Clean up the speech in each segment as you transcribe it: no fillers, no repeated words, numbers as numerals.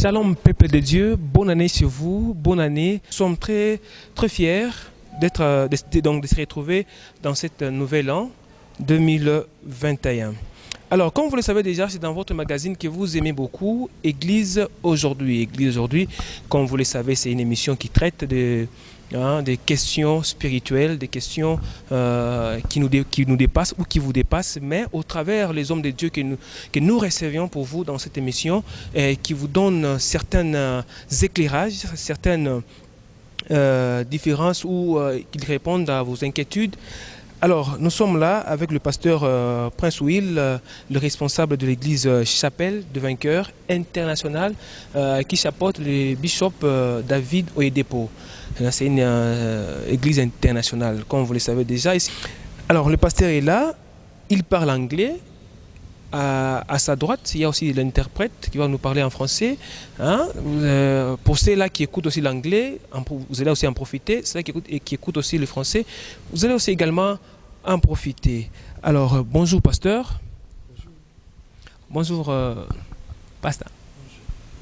Shalom, peuple de Dieu, bonne année sur vous, bonne année. Nous sommes très fiers de se retrouver dans cet nouvel an 2021. Alors, comme vous le savez déjà, c'est dans votre magazine que vous aimez beaucoup, Église aujourd'hui. Église aujourd'hui, comme vous le savez, c'est une émission qui traite des questions spirituelles, des questions qui nous dépassent ou qui vous dépassent, mais au travers les hommes de Dieu que nous recevions pour vous dans cette émission, et qui vous donnent certains éclairages, certaines différences ou qu'ils répondent à vos inquiétudes. Alors, nous sommes là avec le pasteur Prince Will, le responsable de l'église Chapelle de Vainqueurs International, qui chapeaute le bishop David Oyedepo. C'est une église internationale, comme vous le savez déjà. Alors, le pasteur est là, il parle anglais. À sa droite, il y a aussi l'interprète qui va nous parler en français. Pour ceux-là qui écoutent aussi l'anglais, vous allez aussi en profiter. Ceux-là qui écoutent aussi le français, vous allez aussi également en profiter. Alors, bonjour pasteur. Bonjour pasteur.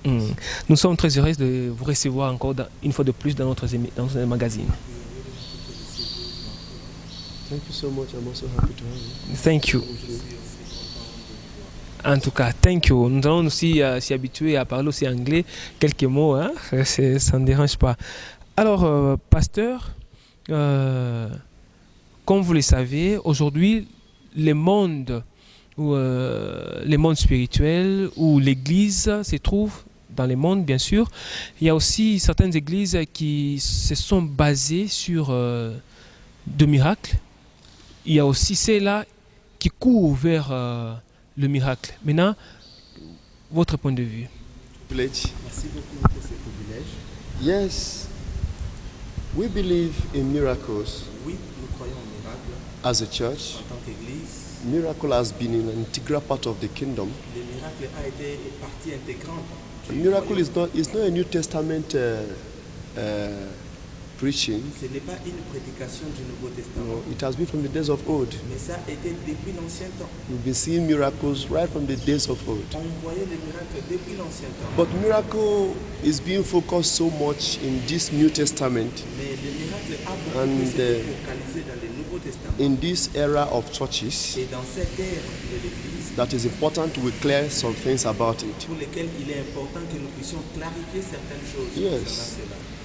Bonjour. Nous sommes très heureux de vous recevoir encore une fois de plus dans notre magazine. Thank you so much. I'm also happy to have you. Thank you. En tout cas, thank you. Nous allons aussi s'y habituer à parler aussi anglais, quelques mots, hein? Ça ne dérange pas. Alors, pasteur, comme vous le savez, aujourd'hui, le monde spirituel ou l'Église se trouve dans le monde, bien sûr. Il y a aussi certaines églises qui se sont basées sur de miracles. Il y a aussi celles-là qui courent vers le miracle. Maintenant, votre point de vue. Merci beaucoup pour ce privilège. Yes, we believe in miracles. Oui, nous croyons en miracles. As a church, en tant qu'église, miracle has been an integral part of the kingdom. Le miracle a été partie intégrante. A miracle is not a New Testament preaching. Ce n'est pas une prédication du Nouveau Testament. No, it has been from the days of old. Mais ça a été depuis l'ancien temps. We've been seeing miracles right from the days of old. On voyait les miracles depuis l'ancien temps. But miracle is being focused so much in this New Testament. Mais le miracle a beaucoup été focalisé dans le Nouveau Testament. In this era of churches, et dans cette ère de l'Église, that is important to clear some things about it. Pour lesquelles il est important que nous puissions clarifier certaines choses. Yes.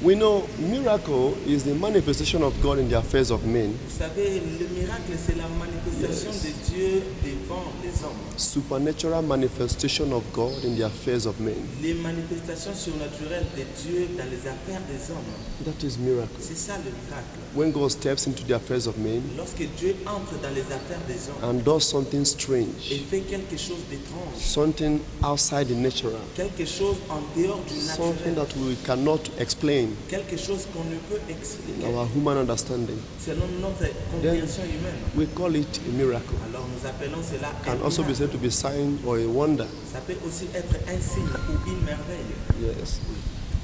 We know miracle is the manifestation of God in the affairs of men. Vous savez, le miracle, c'est la manifestation de Dieu devant les hommes. Supernatural manifestation of God in the affairs of men. Les manifestations surnaturelles de Dieu dans les affaires des hommes. That is miracle. C'est ça le miracle. When God steps into the affairs of men, lorsque Dieu entre dans les affaires des hommes, and does something strange, et fait quelque chose d'étrange, something outside the natural, quelque chose en dehors du naturel, something that we cannot explain, quelque chose qu'on ne peut expliquer, our human understanding, selon notre compréhension humaine, we call it a miracle. Alors nous appelons cela un can also be said to be sign or a wonder. Ça peut aussi être un signe ou une merveille. Yes.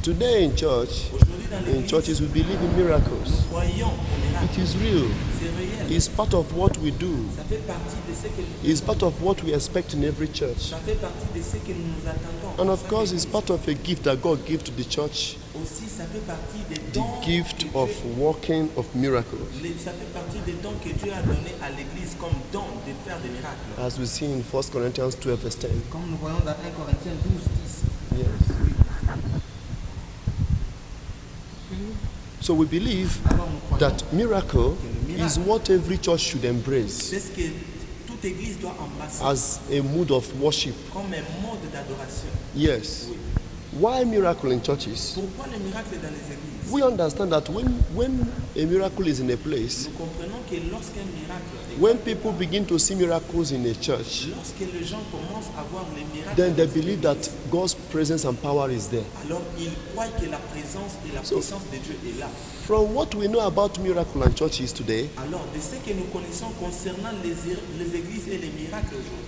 Today in church, in churches we believe in miracles. It is real. It's part of what we do. It's part of what we expect in every church. And of course, it's part of a gift that God gives to the church. The gift of working of miracles. As we see in 1 Corinthians 12 verse 10. Yes. So we believe that miracle is what every church should embrace as a mood of worship. Yes. Why miracle in churches? We understand that when a miracle is in a place, when people begin to see miracles in a church, then they believe that God's presence and power is there. So, from what we know about miracle and churches today,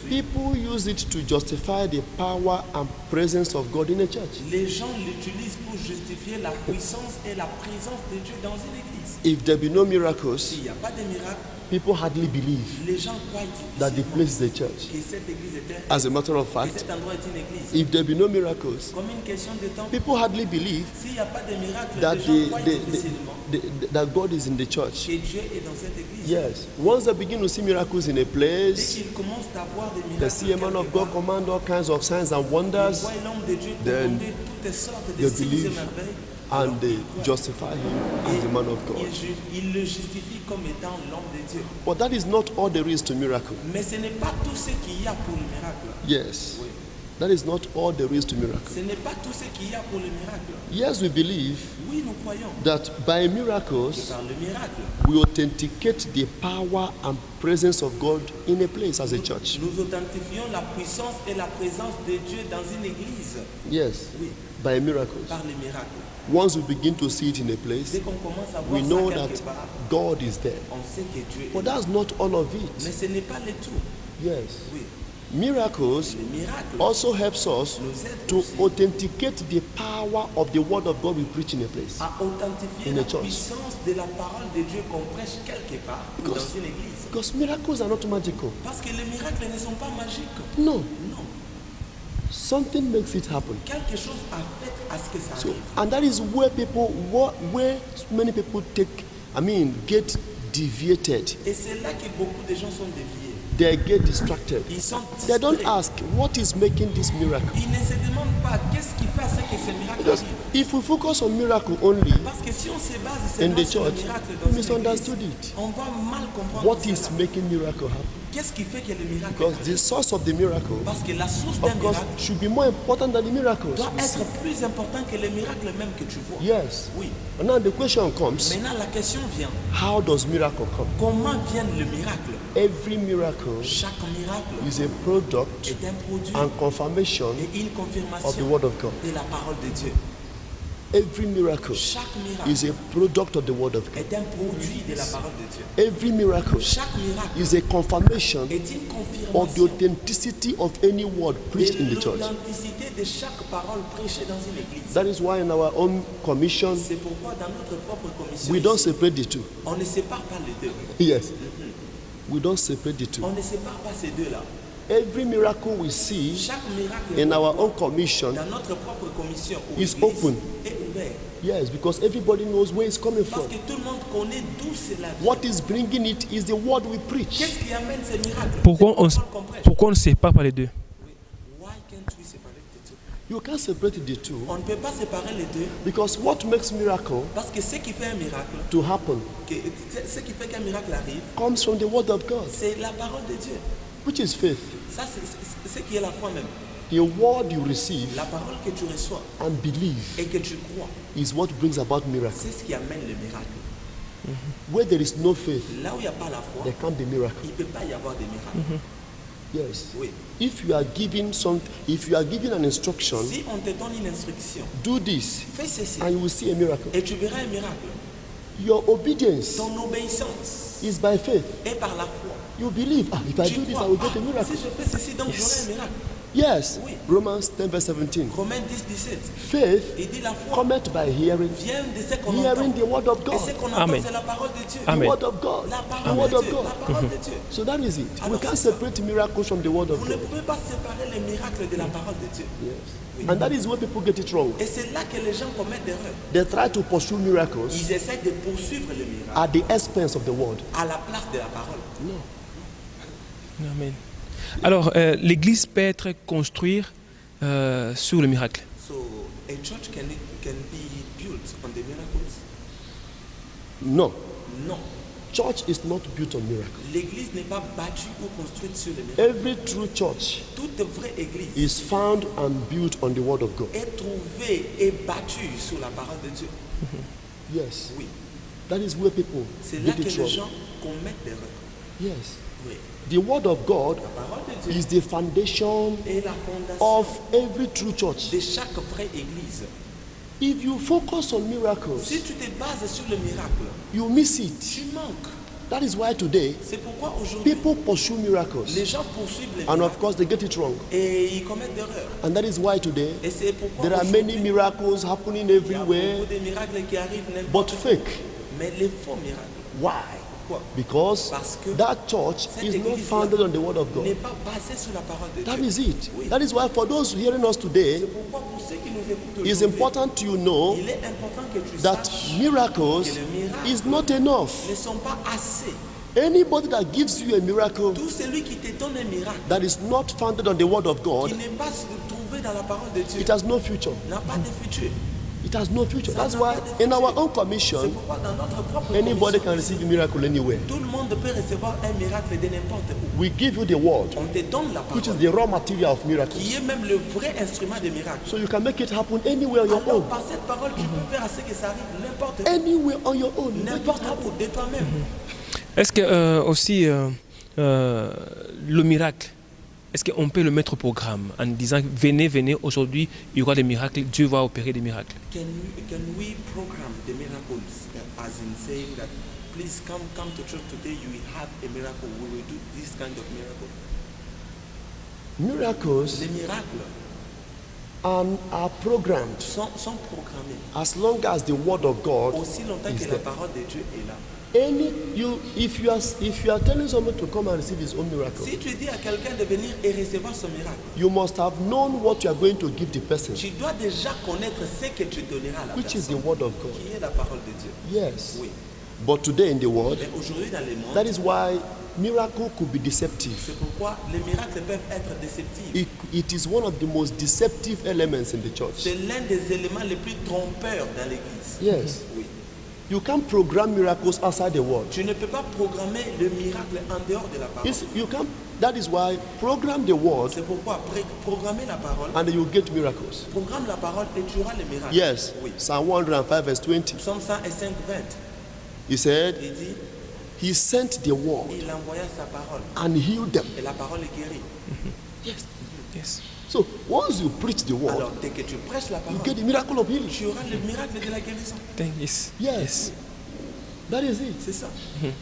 people use it to justify the power and presence of God in a church. Les gens l'utilisent pour justifier la puissance et la présence de Dieu dans une église. If there be no miracles, S'il n'y a pas de miracle, people hardly believe les gens croient that the difficilement place is a church. que cette église est un, As a matter of que fact, cet endroit est une église. if there be no miracles, Comme une question de temps, people hardly believe s'il n'y a pas de miracle, that les gens croient difficilement that God is in the church. que Dieu est dans cette église. Yes. Once they begin to see miracles in a Dès place, qu'ils commencent à voir des they miracles, see a man of quelque God part, command all kinds of signs and ils wonders, voient l'homme de Dieu then commander toutes sortes de they signes et believe merveilles. and they justify him as the man of God. Il le justifie comme étant l'homme de Dieu. But that is not all there is to miracle. Mais ce n'est pas tout ce qu'il y a pour le miracle. Yes. Oui. That is not all there is to miracle. Ce n'est pas tout ce qu'il y a pour le miracle. Yes, we believe Oui, nous croyons that by que miracles par le miracle, we authenticate the power and presence of God in a place as a church. nous authentifions la puissance et la présence de Dieu dans une église. Yes, Oui, by miracles. par les miracles. Once we begin to see it in a place, Dès qu'on commence à we voir know ça that quelque part, God is there. on sait que Dieu est But là. that's not all of Mais it. ce n'est pas le tout. Yes. Oui, Miracles les miracles also helps us nous aident to aussi authenticate the power of the word of God we preach in a place. à authentifier In la a church. puissance de la parole de Dieu qu'on prêche quelque part ou dans Because- une église. Because miracles are not magical. Parce que les miracles ne sont pas magiques. No, Non, something makes it happen. quelque chose a fait à ce que ça So, arrive. and that is where where many people get deviated. Et c'est là que beaucoup de gens sont déviés. They get distracted. Ils sont They don't distraits. ask what is making this miracle. Ils ne se demandent pas qu'est-ce qui fait à ce que ce miracle Because arrive. if we focus on miracle only Parce que si on se base in seulement the sur le church, miracle we dans une misunderstood église, it. on va mal comprendre What cela. is making miracle happen? Qu'est-ce qui fait que le miracle Because arrive? the source of the miracle, Parce que la source d'un of course, miracle should be more important than the miracles. doit être plus important que le miracle même que tu vois. Yes. Oui. And now the question comes, Maintenant, la question vient, how does miracle come? comment vient le miracle? Every miracle Chaque miracle is a product est un produit and confirmation et une of the confirmation word of God. de la parole de Dieu. Every miracle Chaque miracle is a product of the word of God. est un produit de la parole de Dieu. Every miracle Chaque miracle is a confirmation est une of the confirmation authenticity of any word preached in de the church. l'authenticité de chaque parole prêchée dans une église. That is why in our own commission, C'est pourquoi dans notre propre commission, we don't ici, separate the two. on ne sépare pas les deux. Yes. We don't separate the two. On ne sépare pas ces deux-là. Every miracle we see Chaque miracle in qu'on our voit own commission dans notre propre commission ou is église open. est ouvert. Yes, because everybody knows where it's coming Parce from. que tout le monde connaît d'où cela vient. What is bringing it is the word we preach. Qu'est-ce qui amène ces miracles? Pourquoi C'est la parole qu'on prêche. pourquoi on ne sépare pas les deux? Oui. Why can't we separate the two? You can't separate the two On ne peut pas séparer les deux because what makes miracle parce que ce qui fait un miracle, to happen ce qui fait qu'un miracle arrive, comes from the word of God, c'est la parole de Dieu. which is faith. Ça, c'est ce qui est la foi même. The word you receive La parole que tu reçois and believe et que tu crois, is what brings about miracle. c'est ce qui amène le miracle. Where there is no faith, Là où il n'y a pas la foi, there can't be miracle. il ne peut pas y avoir de miracle. Yes. Oui. If you are given an instruction, Si on te donne une instruction, do this, fais ceci and you will see a miracle. et tu verras un miracle. Your obedience Ton obéissance is by faith. est par la foi. You believe, if I Tu do this, crois, I will get a si miracle. je fais ceci, donc j'aurai un miracle. Yes. Oui. Romans 10 verse 17. Romains 10, 17. Faith Il dit la foi cometh by hearing, vient de ce qu'on hearing entend. the word of Et ce God. qu'on entend, Amen. c'est la parole de Dieu. The Amen. word of God. La The parole word de of Dieu. La God. parole de Dieu. So that is it. We Alors, can't c'est ça. separate miracles from the word of Vous ne God. pouvez pas séparer les miracles de la parole de Dieu. Yes. And that is where people get it wrong. Et c'est là que les gens commettent d'erreurs. They try to pursue miracles Ils essaient de poursuivre le miracle at the expense of the word. à la place de la parole. Amen. Alors, l'Église peut être construite sur le miracle. So a church can be built on the miracles? No. Non. Church is not built on miracles. L'église n'est pas bâtie ou construite sur le miracle. Every true church Toute vraie église is found and built on the word of God. est trouvée et battue sur la parole de Dieu. Yes. Oui. That is where people C'est là get que it les wrong. gens commettent d'erreurs. Yes. Oui. The word of God La parole de Dieu is the foundation est la fondation of every true church. de chaque vraie église. If you focus on miracles, Si tu te bases sur le miracle, you miss it. tu manques. That is why today C'est pourquoi aujourd'hui, people pursue miracles. les gens poursuivent les And of miracles course they get it wrong. et ils commettent d'erreurs. And that is why today Et c'est pourquoi there are aujourd'hui, many miracles happening il y a everywhere, beaucoup de miracles qui arrivent but n'importe où. fake. Mais les faux miracles, Why? pourquoi? Because Parce que that church cette is not église founded on the word of n'est God. pas basée sur la parole de That Dieu. is it. Oui. That is why for those hearing us today, C'est pourquoi pour ceux qui nous écoutent it's aujourd'hui, important to know il est important que tu that saches miracles que le miracle is not enough. ne sont pas assez. Anybody that gives you a miracle Tout celui qui te donne un miracle that is not founded on the word of qui God, n'est pas trouvé dans la parole de Dieu it has no future. n'a pas de futur. It has no future. That's why in our own C'est commission, pourquoi dans notre propre anybody can commission, receive a miracle anywhere. tout le monde peut recevoir un miracle de n'importe où. We give you the word, On te donne la which is parole, the raw material of miracles. qui est même le vrai instrument de miracle. So you can make it happen anywhere on your Alors own. par cette parole, tu peux faire à ce que ça arrive n'importe où. Anywhere on your own. Make it N'importe happen. où, de toi-même. Est-ce que aussi le miracle, est-ce qu'on peut le mettre au programme en disant venez, venez, aujourd'hui il y aura des miracles, Dieu va opérer des miracles. Can we program the miracles as in saying that please come to church today, you will have a miracle, we will do this kind of miracle. Miracles Les miracles are programmed sont programmés as long as the word of God aussi longtemps is que la there. parole de Dieu est là. If you are telling someone to come and receive his own miracle, Si tu dis à quelqu'un de venir et recevoir son miracle, you must have known what you are going to give the person, tu dois déjà connaître ce que tu donneras à la which is the personne, word of God. qui est la parole de Dieu. Yes. Oui. But today in the world, Mais aujourd'hui dans le that monde, is why miracle could be deceptive. c'est pourquoi les miracles peuvent être déceptifs. It is one of the most deceptive elements in the church. C'est l'un des éléments les plus trompeurs dans l'église. Yes. Oui. You can't program miracles outside the word. Tu ne peux pas programmer le miracle en dehors de la parole. You can't. That is why program the word C'est pourquoi programmer la parole, and you get miracles. programme la parole et tu auras le miracle. Yes. Oui. Psalm 105 verse 20. Psaume 105, 20. He said, Il dit, he sent the word il envoya sa parole and healed them. et la parole est guérie. Yes. So once you preach the word, Alors dès que tu prêches la you parole, get the miracle of healing. tu auras le miracle de la guérison. Yes. Yes. That is it. C'est ça.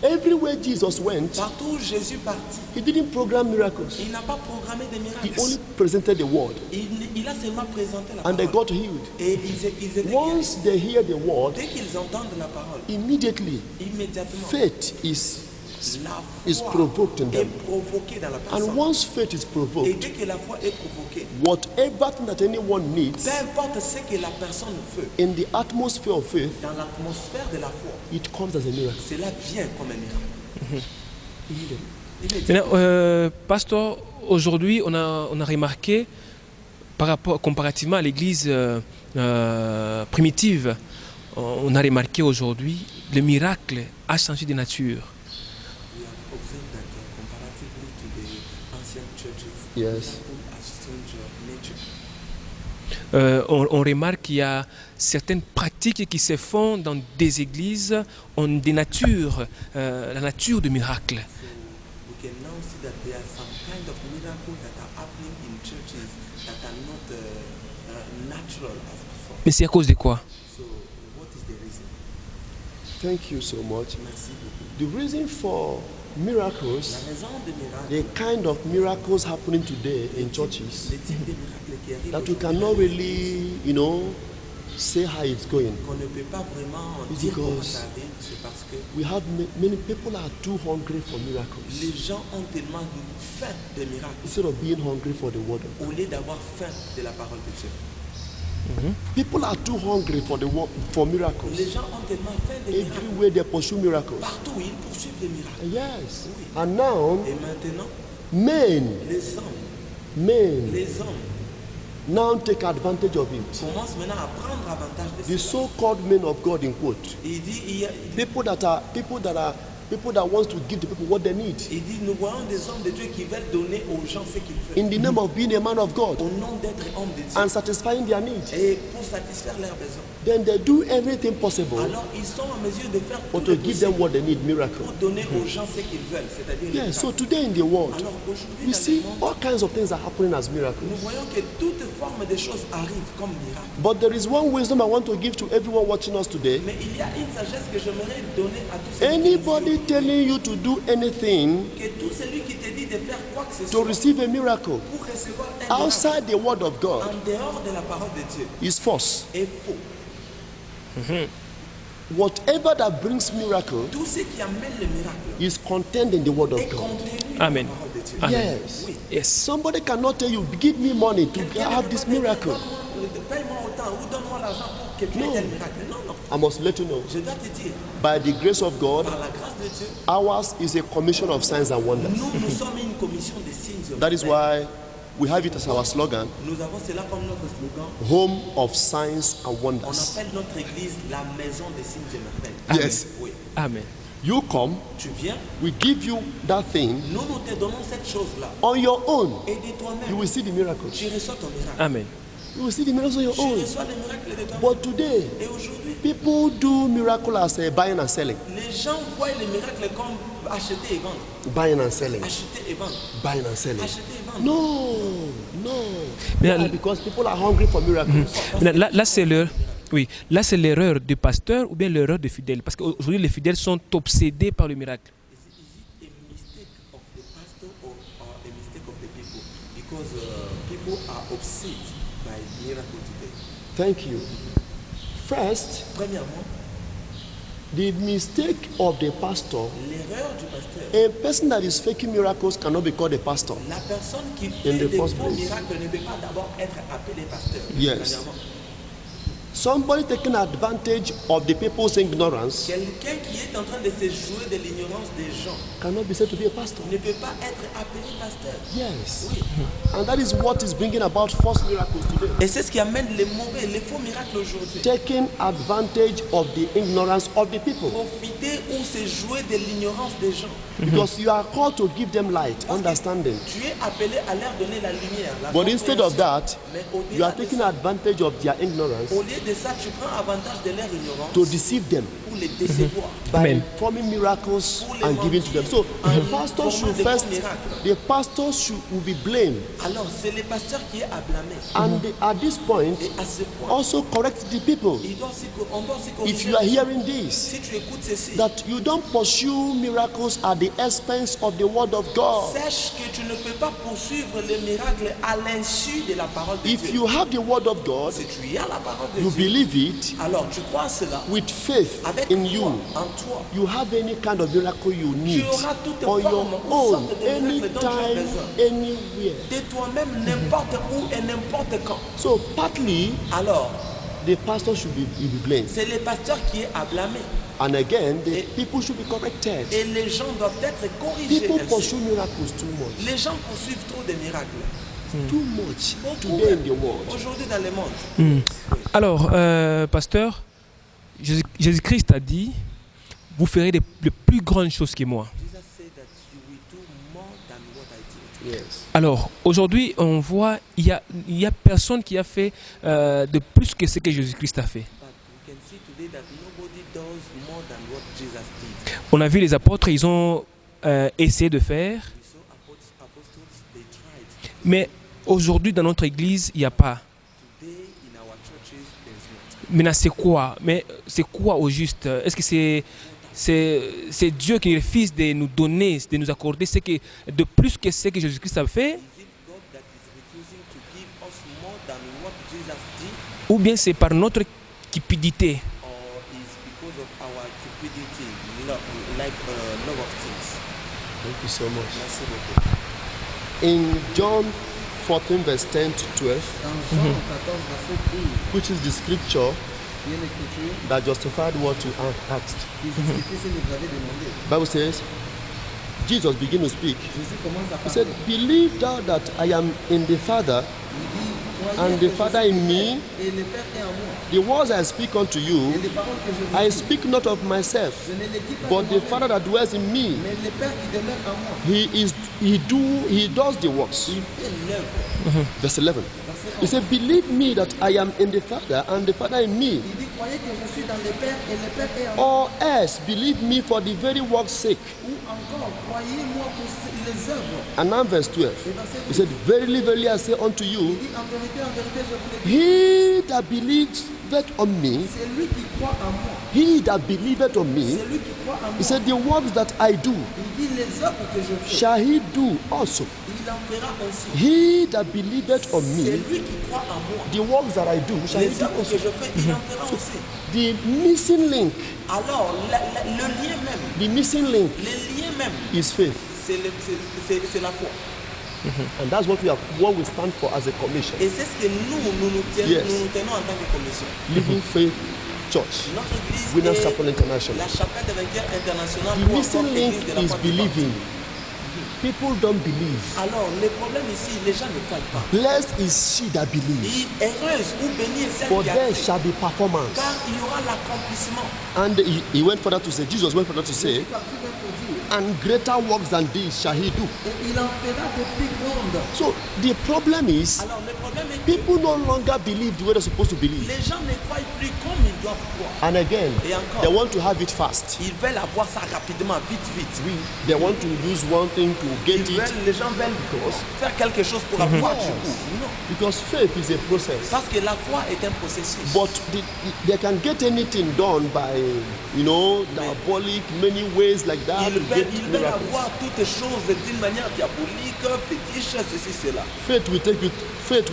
Everywhere Jesus went, Partout où Jésus partit, he didn't program miracles. il n'a pas programmé des He miracles. only presented the word Il a seulement présenté la and they parole. got healed. Et ils étaient guéris. Once they hear the word, Dès qu'ils entendent la parole, immediately immédiatement, faith is la is foi provoked in est them. provoquée dans la And personne. once faith is Et provoked, dès que la foi est provoquée, whatever thing that anyone needs peu importe ce que la personne veut, in the atmosphere of faith, dans l'atmosphère de la foi, it comes as a miracle. cela vient comme un miracle. Maintenant, pasteur, aujourd'hui on a remarqué par rapport comparativement à l'église primitive, on a remarqué aujourd'hui le miracle a changé de nature. We have observed that comparatively to the ancient churches, Yes. miracle has changed nature. On remarque qu'il y a certaines pratiques qui se font dans des églises, ont des natures, la nature de miracle. So we can now see that there are some kind of miracles that are happening in churches that are not natural as before. Mais c'est à cause de quoi? So what is the reason? Thank you so much. Merci beaucoup. The reason for La miracles, raison des miracles, the kind of miracles happening today in churches, les types de miracles qui arrivent that we aujourd'hui, cannot really, say how it's going. qu'on ne peut pas vraiment It's dire comment because ça arrive, c'est parce que We have many people are too hungry for miracles les gens ont tellement faim de miracles instead of being hungry for the word of God. au lieu d'avoir faim de la parole de Dieu. People are too hungry for for Les miracles. gens ont tellement faim de miracles. Everywhere they pursue miracles. Partout, ils poursuivent des miracles. Yes. And now, Et maintenant, men les hommes now take advantage of it. commencent maintenant à prendre avantage de The cela. so-called men of God, in quote, Il dit, people that wants to give the people what they need nous voyons des hommes de Dieu qui veulent donner aux gens ce qu'ils veulent. in the name of being a man of God Au nom d'être homme de Dieu. and satisfying their needs. Et pour satisfaire leurs besoins. Then they do everything possible Alors, ils sont en mesure de faire for tout to le give them possible what they need, miracle. pour donner aux gens ce qu'ils veulent, c'est-à-dire les Yes, so miracles. today in the world, Alors aujourd'hui, we dans see le monde, all kinds of things are happening as nous miracles. voyons que toute forme de choses arrive comme miracle. But there is one wisdom I want to give to everyone watching us today. Mais il y a une sagesse que j'aimerais donner à tous ceux qui Anybody telling you to do anything que tout celui qui te dit de faire quoi que ce to soit receive a miracle pour recevoir un miracle outside the word of God en dehors de la parole de Dieu is false. est faux. whatever that brings miracle tout ce qui amène le miracle is contained in the word of est God. contenu Amen. dans la parole de Dieu. Amen. Yes. Oui. Yes. Somebody cannot tell you, give me money to Quelqu'un have ne this peut pas miracle. dire, paye-moi autant ou donne-moi l'argent pour que tu aies No. tel miracle. Non, non. I must let you know, Je dois te dire, by the grace of God, par la grâce de Dieu, ours is a commission of signs and wonders. nous sommes une commission de signes. That is why we have it as our slogan, Nous avons cela comme notre slogan. home of signs and On wonders. appelle notre église la maison des signes et merveilles. Yes. Oui. Amen. You come, Tu viens, we give you that thing nous te donnons cette chose-là. on your own. Et de You toi-même, will see the miracles. tu reçois ton miracle. Amen. You will see the miracles on your Tu own. reçois les miracles de toi-même. But today, Et aujourd'hui, people do miracle as buying and selling. les gens voient les miracles comme acheter et vendre. Buying and selling. Acheter et vendre. Buying and selling. Acheter et vendre. No. Mais Why? Because people are hungry for miracles. Là, c'est l'heure. Oui, là c'est l'erreur du pasteur ou bien l'erreur des fidèles. Parce qu'aujourd'hui, les fidèles sont obsédés par le miracle. Is it a mistake of the pastor or a mistake of the people? Because people are obsessed by miracle today. Thank you. First, Premièrement, the mistake of the pastor, l'erreur du pasteur. a person that is faking miracles cannot be called a pastor. La personne qui In fait the des first faux place. miracles ne peut pas d'abord être appelé pasteur. Yes. Premièrement. Somebody taking advantage of the people's ignorance Quelqu'un qui est en train de se jouer de l'ignorance des gens cannot be said to be a pastor. ne peut pas être appelé pasteur. Yes. Oui. And that is what is bringing about false miracles today. Et c'est ce qui amène les mauvais, les faux miracles aujourd'hui. Taking advantage of the ignorance of the people. Profiter ou se jouer de l'ignorance des gens. Because you are called to give them light, understanding. Tu es appelé à leur donner la lumière. La But instead of compréhension. that, Mais you are au-delà de taking ça, advantage of their ignorance au lieu de ça, tu prends avantage de leur ignorance to deceive them pour les décevoir. by Amen. performing miracles and giving to them. So the pastor should first, the pastor will be blamed, Alors, c'est le pasteur qui est à blâmer. and at this point, Et à ce point, also correct the people. on doit aussi If corriger. you are hearing this, Si tu écoutes ceci, that you don't pursue miracles at the expense of the word of God. sache que tu ne peux pas poursuivre les miracles à l'insu de la parole de If Dieu. you have the word of God, Si tu as la parole de you Dieu, believe it alors tu crois cela with faith avec in foi you. en toi. You have any kind of miracle you Tu need auras toutes on les your formes ou own, sortes de miracles dont tu as anytime, besoin. anywhere. De toi-même, n'importe où et n'importe quand. So partly Alors, the pastor should be blamed, c'est le pasteur qui est à blâmer. and again the people should be corrected. Et les gens doivent être corrigés. People ainsi. pursue miracles too much, Les gens poursuivent trop de miracles. too much Beaucoup today in même. the world. Aujourd'hui dans le monde. Alors, pasteur, Jésus-Christ a dit, vous ferez de plus grandes choses que moi. Jesus said that you will do more than what I did. Yes. Alors, aujourd'hui, on voit, il y a personne qui a fait de plus que ce que Jésus-Christ a fait. But we can see today that nobody does more than what Jesus did. On a vu les apôtres, ils ont essayé de faire, We saw apostles, they tried. mais aujourd'hui, dans notre église, il n'y a pas. Today in our churches, there's not. Maintenant, c'est quoi? Mais c'est quoi au juste? Est-ce que c'est Dieu qui est le Fils de nous donner, de nous accorder ce que, de plus que ce que Jésus-Christ a fait? Is it God that is refusing to give us more than what Jesus did? Ou bien c'est par notre cupidité? Or is because of our cupidity, like love of things? Thank you so much. Merci beaucoup. In John 14 verse 10 to 12, Dans Jean 14, verset 12, which is the scripture il y a l'écriture that justified what you asked, qui justifie ce que vous avez demandé. Bible says, Jesus began to speak. Jésus commence à He said, parler. believe thou that I am in the Father, Il dit, croyez and que the je Father suis in le me. Père et le Père est en moi. The words I speak unto Et you, les paroles que je vous I dis, speak not of myself, je ne les dis pas but de the moi-même, Father that dwells in me, mais le Père qui demeure en moi. he does the works. Il fait l'œuvre. Verse 11. Verset He 11. said, believe me that I am in the Father, and the Father in me, Il dit, croyez que je suis dans le Père et le Père est en moi. or else believe me for the very work's sake. Ou encore, croyez-moi pour les œuvres. And now verse 12. Et verset He 12. said, verily, verily, I say unto Il you, dit, en vérité, je vous le dis, he that believes believeth on me, C'est lui qui croit en moi. he that believeth on me, C'est lui qui croit en moi. he said, the works that I do, Il dit les œuvres que je fais, shall he do also. il en fera aussi. He that believeth on C'est me, lui qui croit en moi. the works that I do, shall he Les do œuvres que also. je fais, il en fera aussi. The missing link, Alors, le lien même, the missing link les liens même, is faith. c'est la foi. And that's what we stand for as a commission. Et c'est ce que nous Yes. tenons en tant que commission. Living Faith Church, Notre église Winners est Chapel International. la chapelle des vainqueurs internationale The ou missing encore link l'église de la is foi du believing. People don't believe. Alors, le problème ici, les gens ne croient pas. Blessed is she that believes, Heureuse ou bénie est celle for qui a there cru, shall be performance. car il y aura l'accomplissement. And he went further to say, Jesus went further to say, Parti même pour dire, and greater works than these shall he do. et il en fera de plus grandes. So the problem is, Alors, le problème est que people no longer believe the way they're supposed to believe. les gens ne croient plus comme ils doivent croire. And again, Et encore. they want to have it fast. Ils veulent avoir ça rapidement, vite, vite. Oui, they want to use one thing to get it, Les gens veulent faire quelque chose pour avoir du Yes. coup. Non. because faith is a process. Parce que la foi est un processus. But they can get anything done by, diabolic, many ways like that to get Ils veulent miracles. avoir toutes choses d'une manière diabolique, fétiche, ceci, cela. Faith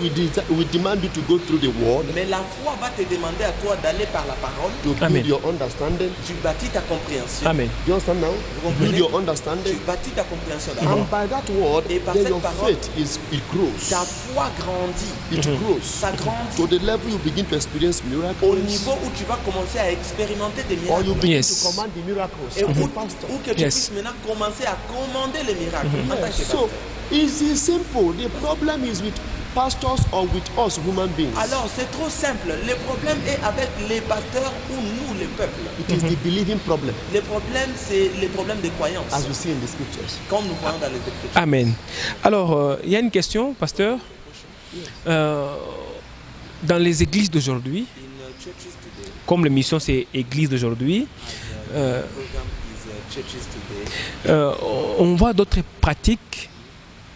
will demand you to go through the word Mais la foi va te demander à toi d'aller par la parole. to build Amen. your understanding. Tu bâtis ta compréhension. Amen. You understand now? comprenez? Build your Tu understanding. bâtis ta compréhension d'abord. And by that word, Et par then cette your parole, faith it grows. Ta foi grandit. It grows. Ça grandit To the level you begin to experience au miracles. niveau où tu vas commencer à expérimenter des Or you miracles. begin Yes. to command the miracles Et as où, a pastor. où que tu Yes. puisses maintenant commencer à commander les miracles en tant que Yes. So pasteur. it's simple. The problem is with pastors or with us human beings. Alors c'est trop simple. Le problème est avec les pasteurs ou nous, les peuples. It is the believing problem, Le problème, c'est les problèmes de croyance, as we see in the scriptures. comme nous voyons dans les Écritures. Amen. Alors, il y a une question, pasteur. Dans les églises d'aujourd'hui, In churches today, comme l'émission c'est Église d'aujourd'hui, program is churches today. on voit d'autres pratiques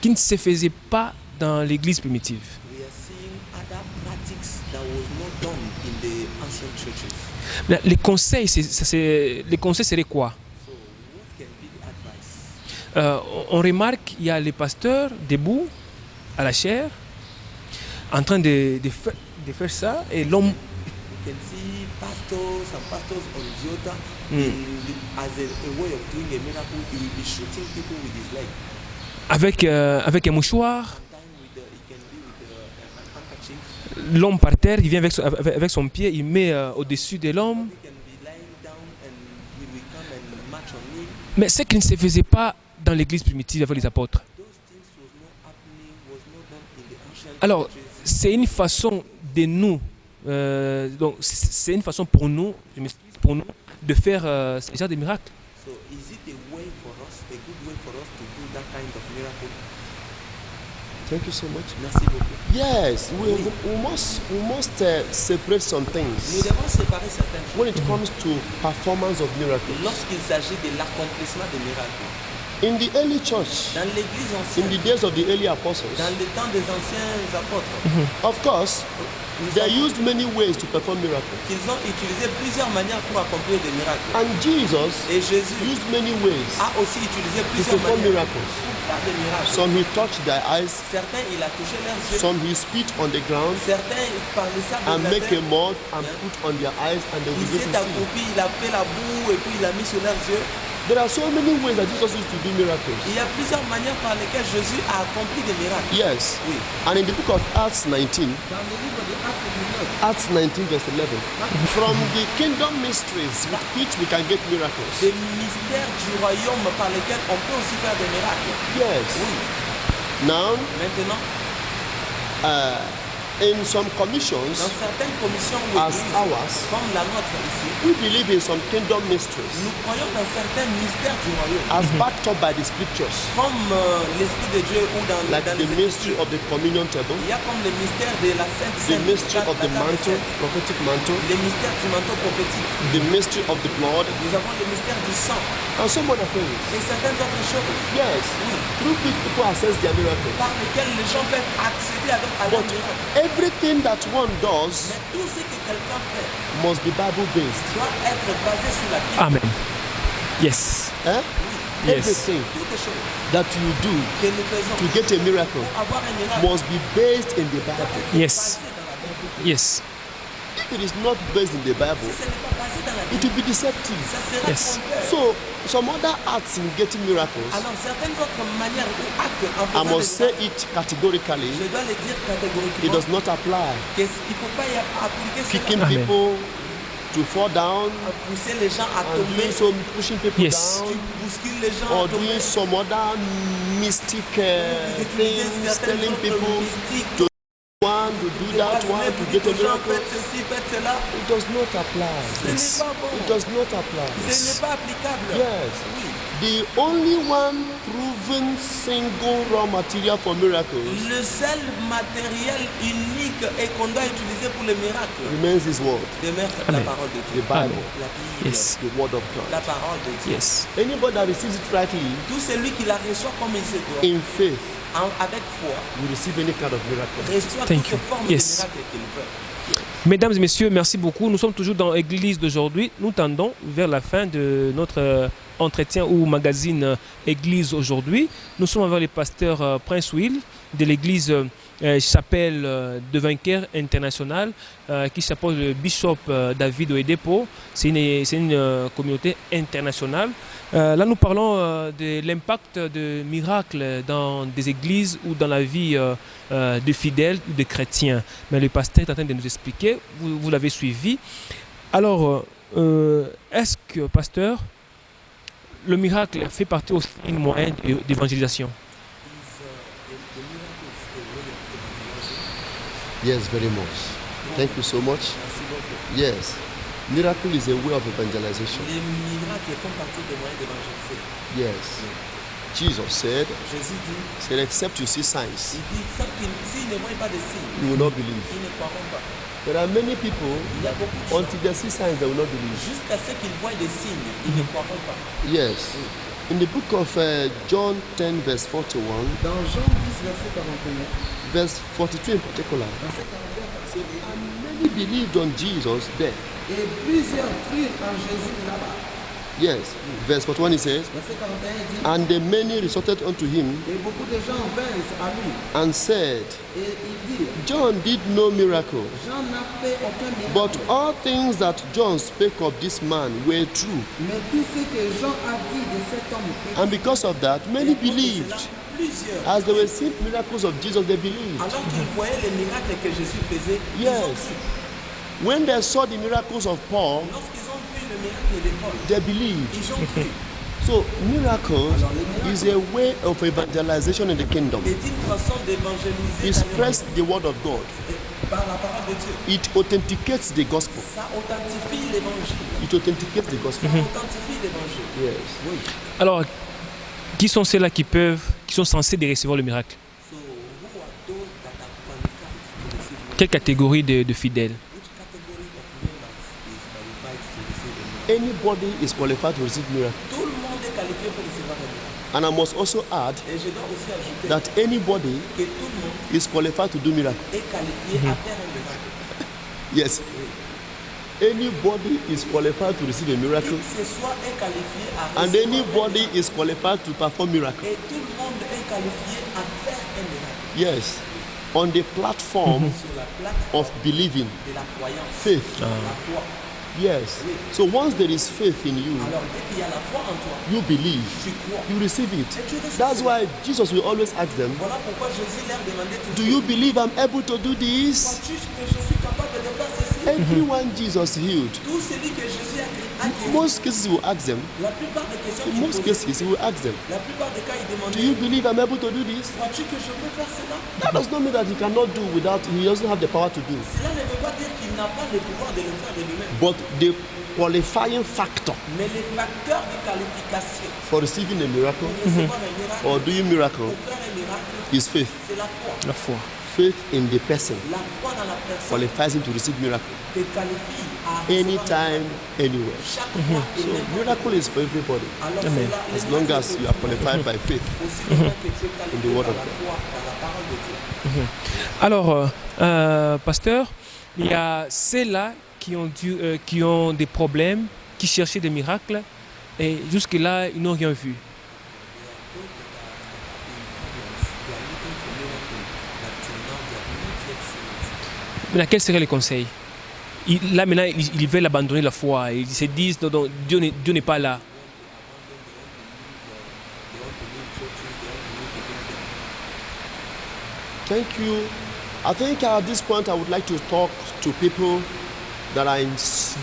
qui ne se faisaient pas dans l'église primitive. We are seeing other practices that was not done in the ancient churches. Mais les conseils, les conseils seraient quoi? So what can be the advice? On remarque qu'il y a les pasteurs debout à la chaire en train de faire ça et l'homme You can see pastors and pastors on the altar as a way of doing a miracle. He will be shooting people with his leg. avec un mouchoir, Sometimes it can be with an handkerchief. l'homme par terre, il vient avec son pied, il met au-dessus de l'homme. He can be lying down and he will come and march on him. Mais ce qui ne se faisait pas dans l'église primitive avec les apôtres. Those things was not happening, was not done in the ancient Alors, churches. c'est une façon de nous, donc c'est une façon pour nous, de faire ce genre de miracles. So is it a way for us, a good way for us to do that kind of miracle? Thank you so much. Merci beaucoup. Yes, we must separate some Nous things devons séparer certaines choses when it comes to performance of miracles. lorsqu'il s'agit de l'accomplissement des miracles. In the early church, Dans l'église in ancienne, the days of the early apostles, dans le temps des anciens apôtres, of course, nous they savons used many ways to perform miracles. qu'ils ont utilisé plusieurs manières pour accomplir des miracles. And Jesus Et Jésus used many ways a aussi utilisé to plusieurs perform manières miracles. pour faire des miracles. Some he touched their eyes, Certains, il a touché leurs yeux. some he spit on the ground Certains, par le sable and make a latin, mud and put on their eyes and they il begin s'est to see. accroupi, il a fait la boue et puis il a mis sur leurs yeux. There are so many ways that Jesus used to do miracles. Il y a plusieurs manières par lesquelles Jésus a accompli des miracles. Yes. Oui. And in the book of Acts 19, Dans le livre de Actes 19, Acts 19 verse 11, from the kingdom mysteries with which we can get miracles. des mystères du royaume par lesquels on peut aussi faire des miracles. Yes. Oui. Now, Maintenant, in some commissions, dans certaines commissions ou as églises, ours, comme la nôtre ici, we believe in some kingdom mysteries nous croyons dans certains mystères du royaume, as backed up by the scriptures, comme l'Esprit de Dieu ou dans like les the mystery Écritures. of the communion table, Il y a comme le mystère de la Sainte the Seine, mystery of the la table mantle, sainte, prophetic mantle, les mystères du manteau prophétique. the mystery of the blood, Nous avons le mystère du sang and some other things. et certaines autres choses. Yes, Oui. through which people access their miracles. Par lesquelles les gens peuvent accéder à leur But miracle. everything that one does Mais tout ce que quelqu'un fait must be Bible-based. doit être basé sur la Bible. Amen. Yes. Eh? Yes. Everything Toutes choses that you do que nous faisons to get a miracle pour avoir un miracle must be based in the Bible. Yes. basé dans la Bible. Yes. If it is not based in the Bible, Si ce n'est pas basé dans la it Bible, will be deceptive. ça sera Yes. trompeur. So, some other acts in getting miracles, Alors, certaines autres manières ou actes en I faisant must des say miracles, it categorically, je dois le dire it catégoriquement, does not apply. qu'il ne faut pas y appliquer Kicking cela. Amen. people to fall down, Pousser les gens à and tomber, doing some pushing people Yes. tu down, bouscules les gens or à tomber. doing some other mystic Vous utilisez things, certaines telling autres people mystiques, to one to do that one to get a aux gens, miracle. faites ceci, faites cela. It does not apply. Ce n'est pas bon. It does not Ce apply. n'est pas applicable. Yes. Oui. The only one proven single raw material for miracles Le seul matériel unique et qu'on doit utiliser pour les miracles remains His word, demeure la Amen. parole de the Dieu. Bible, La Bible. Yes. the word of La God. parole de Dieu. Yes. Anybody that receives it rightly Tout celui qui la reçoit comme il se doit, in faith avec foi, will receive any kind of miracle. reçoit Thank toute you. forme Yes. de miracle qu'il veut. Mesdames et messieurs, merci beaucoup. Nous sommes toujours dans l'église d'aujourd'hui. Nous tendons vers la fin de notre entretien ou magazine Église aujourd'hui. Nous sommes avec le pasteur Prince Will de l'église Chapelle de Vainqueur International qui chapeaute le bishop David Oyedepo. C'est une communauté internationale. Là, nous parlons de l'impact de miracles dans des églises ou dans la vie de fidèles ou de chrétiens. Mais le pasteur est en train de nous expliquer, vous l'avez suivi. Alors, est-ce que, pasteur, le miracle fait partie aussi d'une moyen d'évangélisation? Yes, very much. Thank you so much. Yes. Miracle is a way of evangelization. Les miracles font partie des moyens d'évangéliser. Yes. Jesus said, Jésus dit, except you see signs, il dit, sauf s'ils ne voient pas de signes, you will not believe. ils ne croiront pas. There are many people, Il y a beaucoup de gens, until they see signs, they will not believe. jusqu'à ce qu'ils voient des signes, ils ne croiront pas. Yes. In the book of John 10, verse 41, Dans Jean 10, verset 41, verse 42 in particular, verset 41, and many believed on Jesus there. et plusieurs crurent en Jésus là-bas. Yes. Verse 41 it says, Verset 41 dit, and the many resorted unto him et beaucoup de gens vinrent à lui, and said, et il dit, John did no miracle, Jean n'a fait aucun miracle, but all things that John spake of this man were true. mais tout ce que Jean a dit de cet homme est And because of that, many believed. plusieurs. As they were seeing miracles of Jesus, they believed. Alors qu'ils voyaient les miracles que Jésus faisait, ils Yes. ont cru. When they saw the miracles of Paul, Lorsqu'ils ont vu le miracle de Paul, they believed. ils ont cru. So miracles is a way of evangelization in the kingdom. C'est une façon d'évangéliser It dans le spreads the word of God. monde par la parole de Dieu. It authenticates the gospel. Ça authentifie l'évangile. It authenticates the gospel. Ça authentifie l'évangile. Yes. Oui. Alors, qui sont ceux-là qui sont censés de recevoir le miracle? So, who are those that are qualified to receive miracle? Quelle catégorie de fidèles? Which category of members is qualified to receive a miracle? Anybody is qualified to receive miracle. Tout le monde est qualifié pour recevoir un miracle. And I must also add Et je dois aussi ajouter that anybody que tout le monde is qualified to do miracle. est qualifié à faire un miracle. Yes. Anybody is qualified to receive a miracle. Qui que ce soit est qualifié à And recevoir un anybody miracle. is qualified to perform miracle. Et tout le monde est qualifié à faire un miracle. Yes. On the platform Sur la plateforme of believing, de la croyance, faith. la foi. Yes. So once there is faith in you, Alors dès qu'il y a la foi en toi, you believe, tu crois. you receive it. Et tu reçois. That's why Jesus will always ask them, Voilà pourquoi Jésus leur demandait do toujours, you believe I'm able to do this? crois-tu que je suis capable de faire ceci? Everyone Jesus healed. Tout celui que Jésus a guéri, Most cases he will ask them. la plupart des questions In qu'il most posait, cases he will ask them, la plupart des cas, il do demandait, you believe I'm able to do this? crois-tu que je peux faire cela? That does not mean that he cannot do without, he doesn't have the power to do. Cela ne veut pas dire qu'il n'a pas le pouvoir de le faire de lui-même. But the qualifying factor Mais les facteurs de qualification for receiving a miracle pour recevoir un miracle, or doing miracle pour faire un miracle, is faith. c'est la foi. La foi. Faith in the person La foi dans la personne qualifies him to receive miracle te qualifie à recevoir anytime, anywhere. chaque fois et So n'importe miracle is for everybody alors Amen. cela, as les long miracles as you are qualified by faith. aussi longtemps que tu es In the qualifié word par of la God. foi, par la parole de Dieu. Alors, pasteur, il y a ceux-là qui ont des problèmes, qui cherchaient des miracles, et jusque-là, ils n'ont rien vu. Maintenant, quels seraient les conseils? Là, maintenant, ils veulent abandonner la foi. Ils se disent, non, non, Dieu n'est pas là. Thank you. I think at this point I would like to talk to people that are in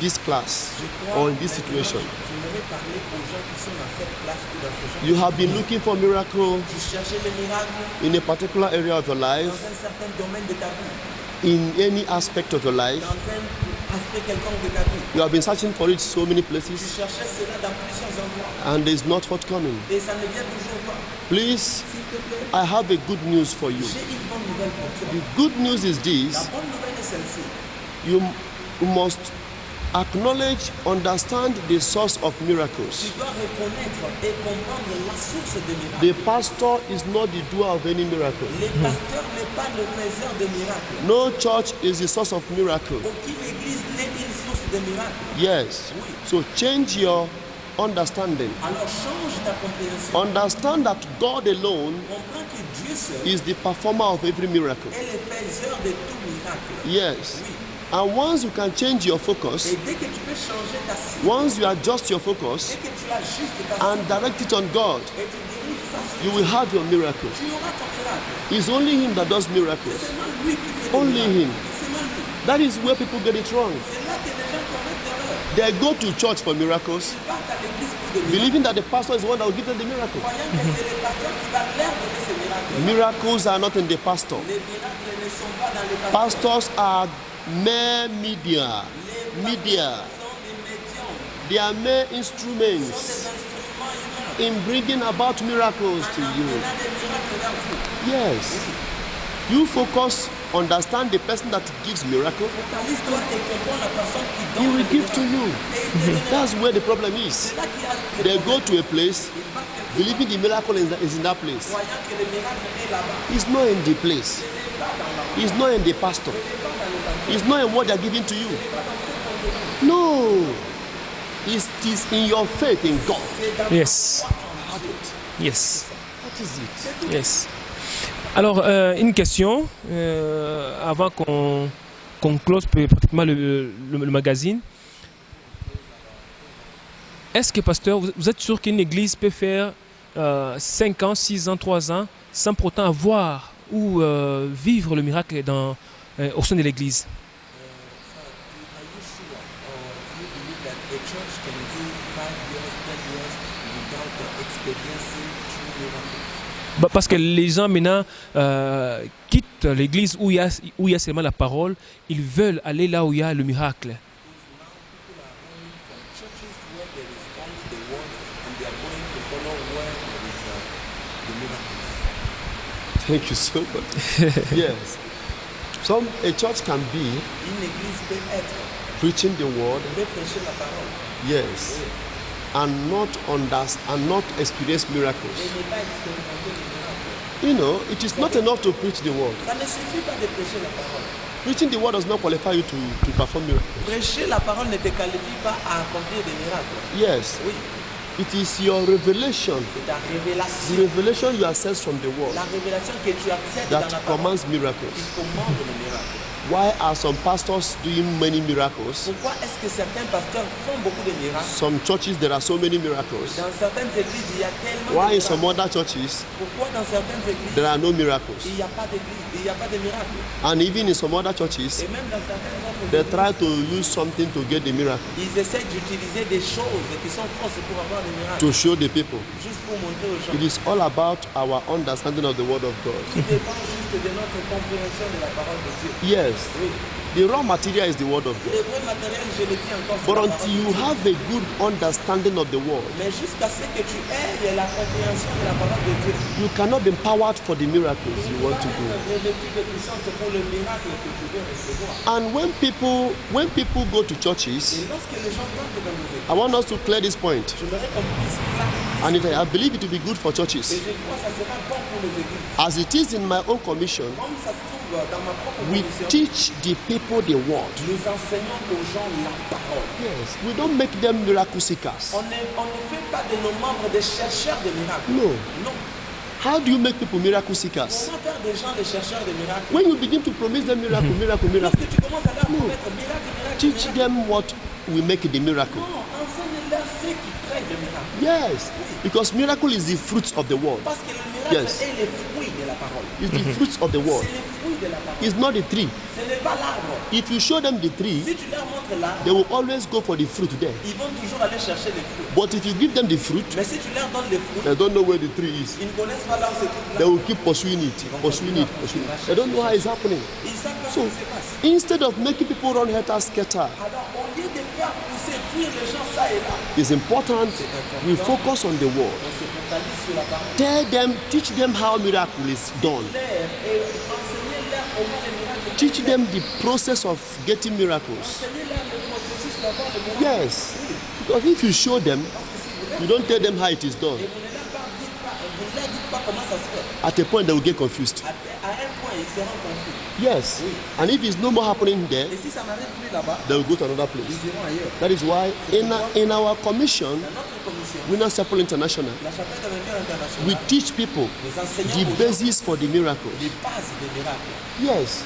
this class or in this situation. J'aimerais parler aux gens qui sont dans cette place ou dans ce genre. You have been looking for miracles Tu cherchais les miracles in a particular area of your dans life, un certain domaine de ta vie, in any aspect of your life. dans un aspect quelconque de ta vie. You have been searching for it so many Tu places cherchais cela dans plusieurs endroits and it's not forthcoming. et ça ne vient toujours pas. Please, S'il te plaît, I have a good news for you. j'ai une bonne nouvelle pour toi. The good news is La this: bonne nouvelle est celle-ci. you must acknowledge, understand the source of miracles. Tu dois reconnaître et comprendre la source des miracles. The pastor is not the doer of any miracle. Les pasteurs n'est pas le faiseur de miracles. No church is the source of miracle. Aucune église n'est une source de miracles. Yes. Oui. So change your understanding. Alors change ta compréhension. Understand that God alone Comprends que Dieu seul is the performer of every miracle. est le faiseur de tout miracle. Yes. Oui. And once you can change your focus, Et dès que tu peux changer ta cible, once you adjust your focus dès que tu ajustes ta and cible direct it on God, et tu diriges ça sur you will have your miracle. tu auras ton miracle. It's only Him that does C'est miracles. seulement lui qui fait Only des miracles. him. C'est seulement lui. That is where people get it wrong. C'est là que les gens commettent l'erreur. They go to church for miracles, Ils partent à l'église pour des miracles, believing that the pastor is the one that will give them the miracle. croyant que c'est le pasteur qui va leur donner ces miracles. Miracles are not in the pastor. Les miracles ne sont pas dans les pasteurs. Pastors are mere media. Media. Sont des médiums, They are mere sont instruments des instruments humains. in bringing about miracles to you. On a des miracles vers vous. Yes. You focus, understand the person that gives miracle, Focalise-toi et comprends la personne qui he donne will le give to miracle. you. Et il te donnera. That's where the problem is. C'est là qu'il y a le They problème. go to a place, Ils partent quelque believing the miracle is in that place. croyant que le miracle est là-bas. It's not in the place. Ce n'est pas dans la It's not in the pastor. ce n'est pas dans le pasteur. It's not in what they are giving to you. Ce n'est pas dans ce qu'on donne. No. It is in your faith in God. C'est dans Yes. la foi en Dieu. Yes. What is it? Yes. Alors, une question, avant qu'on close pratiquement le magazine. Est-ce que, pasteur, vous êtes sûr qu'une église peut faire 5 ans, 6 ans, 3 ans, sans pour autant avoir ou vivre le miracle au sein de l'église? Are you sure or do you believe that a church can do 5 years, 10 years without experiencing true miracles? Parce que les gens maintenant quittent l'église où il y a seulement la parole, ils veulent aller là où il y a le miracle. Churches where there is only the word and they are going to follow where there is the miracles. Thank you so much. Yes. A church can be Une église peut être, preaching the word, peut prêcher la parole yes, and not experience et miracles. ne pas expérimenter les miracles. You know, it is not enough to preach the word. Ça ne suffit pas de prêcher la parole. Preaching the word does not qualify you to perform miracles. Prêcher la parole ne te qualifie pas à accomplir des miracles. Yes, Oui, it is your revelation, c'est ta the révélation. revelation you access from the word La révélation que tu acceptes dans la that parole commands qui miracles. commande le miracle. Why are some pastors doing many miracles? Pourquoi est-ce que certains pasteurs font beaucoup de miracles? Some churches there are so many miracles. Dans certaines églises, il y a tellement Why de in some miracles. other churches Pourquoi dans certaines églises, there are no miracles? il n'y a pas d'église, il n'y a pas de miracles? And even in some other churches, Et même dans certaines autres they églises, try to use something to get the miracle, ils essaient d'utiliser des choses qui sont fausses pour avoir des miracles. to show the people. Juste pour montrer aux gens. It is all about our understanding of the word of God. Qui dépend juste de notre compréhension de la parole de Dieu. Yes. The raw material is the word of God. Le vrai matériel, je le dis encore. But until you have a good understanding of the word, Mais jusqu'à ce que tu aies la compréhension de la parole de Dieu, you cannot be empowered for the miracles you want to do. revêtu de puissance pour le miracle que tu veux recevoir. And when people go to churches, Et lorsque les gens entrent dans nos églises, I want us to clear this point. j'aimerais qu'on puisse clarifier. And I believe it will be good for Et churches. je crois que ça sera bon pour les églises. As it is in my own commission, Comme ça se trouve dans ma propre we commission, teach the people the word. nous enseignons aux gens la parole. Yes, we don't make them miracle seekers. On ne fait pas de nos membres des chercheurs de miracles. No. Non. How do you make people miracle seekers? Comment faire des gens des chercheurs de miracles? When you begin to promise them miracle, miracle, miracle, Lorsque tu commences à leur promettre miracle, miracle, teach miracle, them what will make the miracle. non, enseigne-leur ce qui crée le miracle. Yes, because miracle is the fruits of the word. Parce que le miracle Yes. est le fruit de la parole. It's the fruits of the word. C'est le fruit de la parole. It's not the tree. Ce n'est pas l'arbre. If you show them the tree, Si tu leur montres l'arbre, they will always go for the fruit there. ils vont toujours aller chercher les fruits. But if you give them the fruit, Mais si tu leur donnes les fruits, they don't know where the tree is. ils ne connaissent pas là où se trouve They l'arbre. will keep pursuing it, pursuing it, pursuing it. They don't know how it's happening. Ils savent pas So, ce qui se passe. instead of making people run helter skelter, Alors, au lieu de faire pousser, fuir les gens ça et là, it's important we focus on the word. on se focalise sur la parole. Tell them, teach them how miracle is done. Et enseignez-leur comment les miracles. Teach them the process of getting miracles. Enseignez-leur le processus d'avoir le miracle. Yes, because if you show them, you don't tell them how it is done. Et vous ne leur dites pas comment ça se fait. At a point, they will get confused. À un point, ils seront confus. Yes, and if it's no more happening there, Et si ça n'arrive plus là-bas, they will go to another place. ils iront ailleurs. That is why in our commission, Dans notre commission, Winners Chapel International, la chapelle de vainqueurs internationale, we teach people nous enseignons the aux gens basis for the miracles. les bases des miracles. Yes,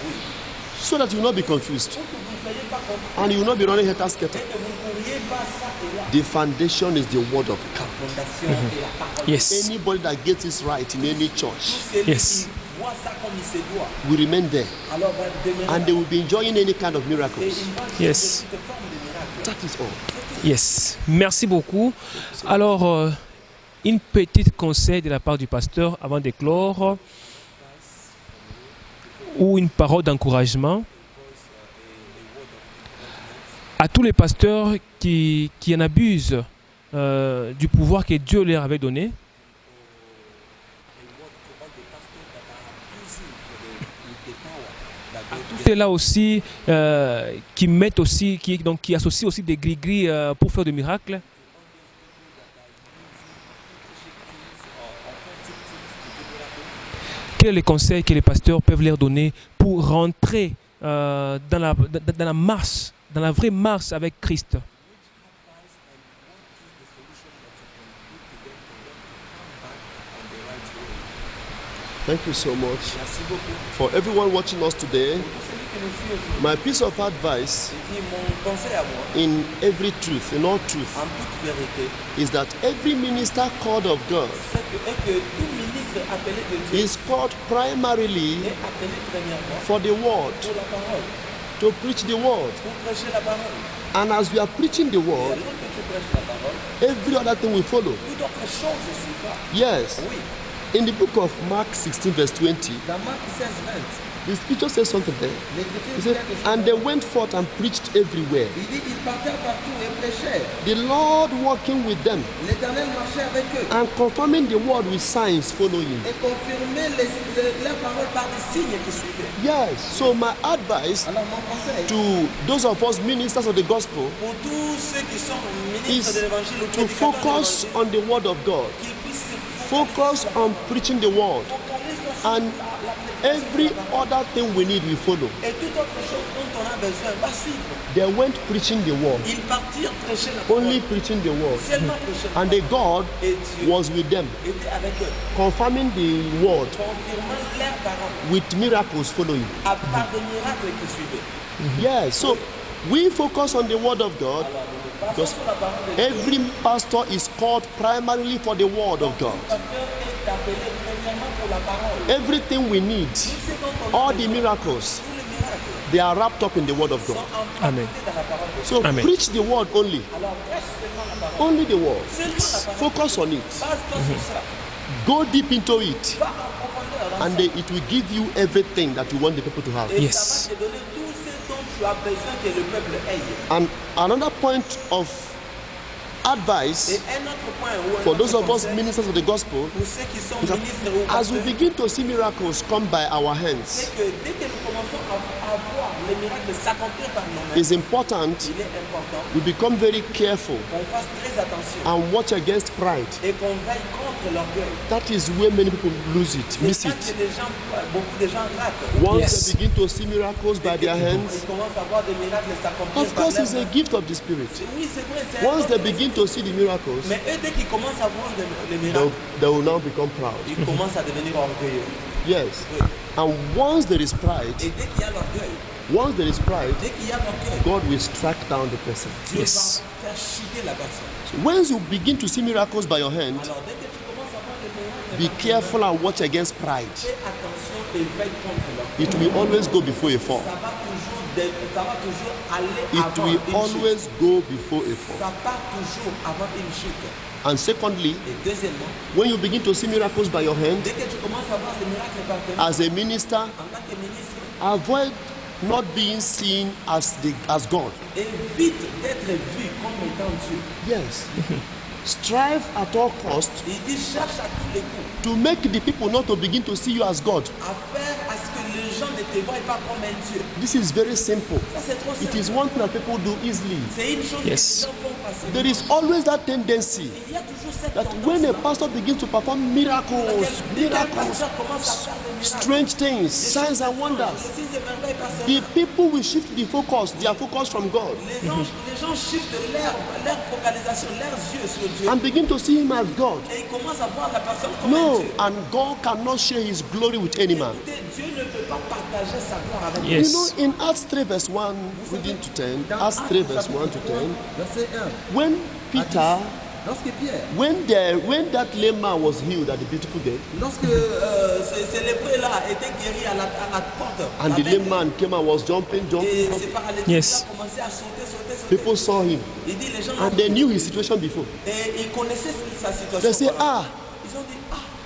so that you will not be confused Pour que vous ne soyez pas confus and you will not be running helter skelter. et que vous ne couriez pas ça et là. The foundation is the word of La God. fondation et la parole. Yes. Anybody that gets this right in any church Celui Yes. qui voit ça comme il se doit, will remain there alors va demeurer and they will be enjoying any kind of et miracles. il va Yes. de forme de miracle. That is all. Yes, merci beaucoup. Alors, une petite conseil de la part du pasteur avant de clore, ou une parole d'encouragement à tous les pasteurs qui en abusent du pouvoir que Dieu leur avait donné. Tous ceux-là aussi qui mettent aussi, qui associent aussi des gris-gris pour faire des miracles. Quels sont les conseils que les pasteurs peuvent leur donner pour rentrer dans la marche, dans la vraie marche avec Christ? Thank you so much. For everyone watching us today, my piece of advice Et puis mon conseil à moi, in every truth, in all truth, en toute vérité, is that every minister called of God est que tout ministre appelé de Dieu is called primarily est appelé premièrement for the word, pour la parole, to preach the word. pour prêcher la parole. And as we are preaching the Et word, alors que tu prêches la parole, every other thing will follow. toute autre chose suivra. Yes. Oui, In the book of Mark 16, verse 20, dans Marc 16, 20, the scripture says something there. l'Écriture He dit said, quelque chose. and they went forth and preached everywhere. Il dit ils partèrent partout et prêchèrent. The Lord walking with them L'Éternel marchait avec eux and confirming the word with signs following. et confirmait leurs paroles par des signes qui suivaient. Yes. So my advice Alors mon conseil to those of us ministers of the gospel pour tous ceux qui sont ministres is de l'Évangile ou to prédicateurs de focus l'Évangile, on the word of God. qu'ils puissent se Focus on preaching the word. focaliser sur And every other thing we need we follow. et toute autre chose dont on a besoin va suivre. They went preaching the word. Ils partirent prêcher la parole. Only preaching the word. Seulement prêcher la And parole. the God Et Dieu was with them, était avec eux, confirming the word confirmant leurs paroles with miracles following. à part des miracles qui suivaient. Yeah, so we focus on the word of God because Sur la parole de Dieu, every pastor is called primarily for the word of God. le pasteur est appelé premièrement pour la parole. Everything we need, Tout ce dont on a all the besoin, miracles, tous les miracles they are wrapped up in the word of sont God. Amen. empaquetés dans la parole de Dieu. So Amen. preach the word only, Alors prêche seulement la parole. only the word. Seulement la parole. Focus on it. Base-toi sur ça. Go deep into it, Va en profondeur dans and ça. it will give you everything that you want the people to have. Et Yes. ça va te donner tout sois besoin que le peuple aille. And another point of advice Et un autre point où for those of us ministers of the gospel pour ceux qui sont is that ministres ou as we pasteurs, begin to see miracles come by our hands, c'est que dès que nous commençons à voir les miracles s'accomplir par nous-mêmes, it's important il est important we become very careful qu'on fasse très attention and watch against pride. et qu'on veille contre l'orgueil. That is where many people lose it, C'est miss ça que it. les gens, beaucoup de gens ratent. Once Yes. they begin to see miracles by their hands, Ils commencent à voir des miracles s'accomplir of par course leurs it's a mains. gift of the Spirit. Oui, c'est vrai, c'est un Once don they de begin to see the miracles, Mais eux, dès qu'ils commencent à voir les they miracles, will now become proud. ils commencent à devenir orgueilleux. Yes. Oui. And once there is pride, Et dès qu'il y a l'orgueil, once there is pride, dès qu'il y a l'orgueil, God will strike down the person. Dieu Yes. va faire chuter la personne. So once you begin to see miracles by your hand, Alors, dès que tu commences à voir les miracles, be careful and watch against pride. fais attention et veille contre l'orgueil. It will always go before a fall. Ça va toujours aller It avant will une chute. always go before a fall. Ça part toujours avant une chute. And secondly, Et deuxièmement, when you begin to see miracles by your hand, dès que tu commences à voir les miracles par tes mains, as a minister, en tant que ministre, avoid not being seen as God. évite d'être vu comme étant Dieu. Yes. Strive at all costs Il dit cherche à tous les coups to make the people not to begin to see you as God. à faire à ce que les gens ne te voient pas comme un Dieu. This is very simple. Ça c'est trop It simple. is one thing that people do easily. C'est une chose Yes. que les gens font passer. There is always that tendency Il y a toujours cette that tendance when a pastor begins to perform miracles, dès qu'un miracles, pasteur commence à faire des miracles, strange things, signs and wonders, des signes et merveilles par ses the mains, people will shift the focus, their focus from God, les gens shiftent leur focalisation, leurs yeux sur Dieu and begin to see Him as God. et ils commencent à voir la personne comme un No, Dieu. and God cannot share His glory with any man. Écoutez, Dieu ne peut pas partager sa gloire avec Yes. You know, in Acts 3 verse 1, reading to 10, Acts 3 verse 1 to 10, Verset 1. when Peter, Lorsque Pierre, when that lame man was healed at the beautiful gate, lorsque ce lépreux-là était guéri à la porte. and the Avec- lame man came and was jumping, Et jumping, ces paralytiques Yes. ont commencé à sauter. people saw him, Il dit les gens and they knew his situation before. et ils connaissaient sa situation. They say, auparavant. ah, Ils ont dit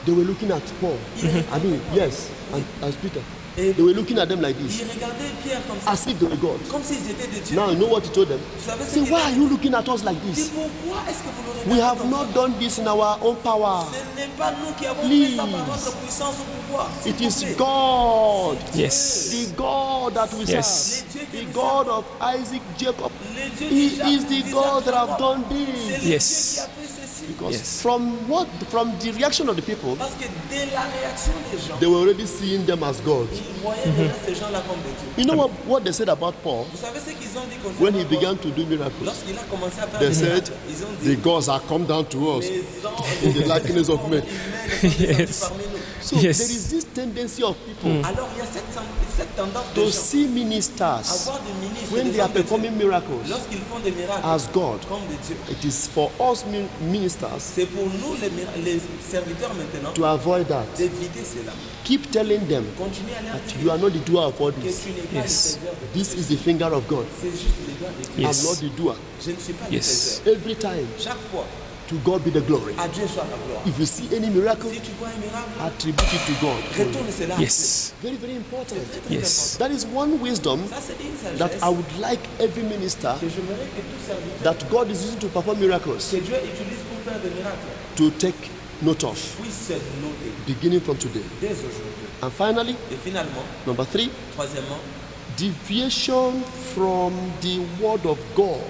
they were looking at Paul. I mean, yes, and as Peter. Et They were looking at them like this, ils regardaient Pierre comme ça, as if they were God. comme s'ils étaient des dieux. Now you know what he told them? Vous savez ce Say, qu'il why a are dit? you looking at us like Il dit this? pourquoi est-ce que vous le We regardez have comme ça? not done this in our own power. Ce n'est pas nous qui avons Please. fait ça par notre puissance ou pouvoir. S'il It vous is plaît. God, Yes. the God that we Yes. serve, the God of Isaac, Jacob. Les dieux He d'Isaac, is the d'Isaac, God that have Jacob. done C'est this. le Yes. Dieu qui a fait ceci. Because Yes. from the reaction of the people, Parce que dès la réaction des gens, they were already seeing them as God. ils voyaient déjà ces gens-là comme des dieux. You know what they said about Paul Vous savez ce qu'ils ont dit when he concernant Paul? began to do miracles? Lorsqu'il a commencé à faire They des said, miracles, ils ont the dit gods are come down to us les in the anges likeness of men. Yes. parmi nous. So Yes. there is this tendency of people Alors il y a cette tendance de to gens see à ministers voir des ministres when des they are hommes de Dieu, performing miracles lorsqu'ils font des miracles as God. comme des dieux. It is for us ministers C'est pour nous les serviteurs maintenant to avoid that. d'éviter cela. Keep telling them Continuez à leur that dire you are not the doer of all que this. tu n'es pas Yes. le faiseur de This is the finger of God. c'est juste les doigts de Dieu. Yes. I'm not the doer. Je ne suis pas Yes. le faiseur. Every time, Chaque fois, to God be the glory. à Dieu soit la gloire. If you see any miracle, Si tu vois un miracle, attribute it to God. retourne cela. à Dieu. Yes. Very, very important. Très Yes. That is one wisdom important. Ça, c'est une that sagesse I would like every minister que j'aimerais que tout serviteur that God is using to perform miracles que Dieu utilise pour faire des miracles to take note of, puisse noter beginning from today. dès aujourd'hui. And finally, Et finalement, number 3, troisièmement, deviation from the word of God